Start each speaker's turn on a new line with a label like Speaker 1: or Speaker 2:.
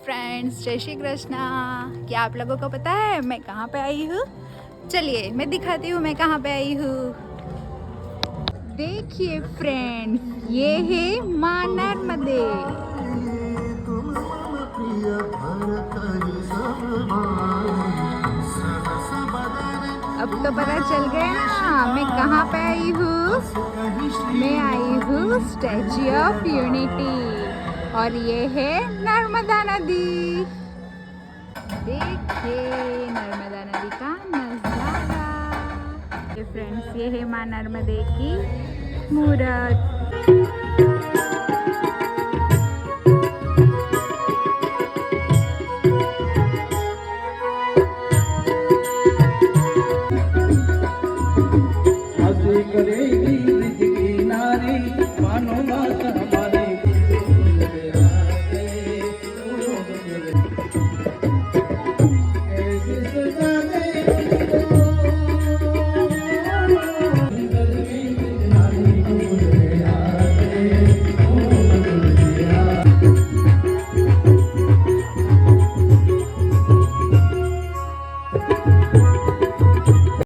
Speaker 1: Friends, जय श्री कृष्णा। क्या आप लोगों को पता है मैं कहाँ पे आई हूँ? चलिए मैं दिखाती हूँ मैं कहाँ पे आई हूँ। देखिए फ्रेंड्स, ये है माँ नर्मदे। अब तो पता चल गया ना मैं कहाँ पे आई हूँ। मैं आई हूँ स्टैच्यू ऑफ यूनिटी और ये है नर्मदा नदी। देखिए नर्मदा नदी का नजारा। ये फ्रेंड्स, ये है माँ नर्मदे की मूरत।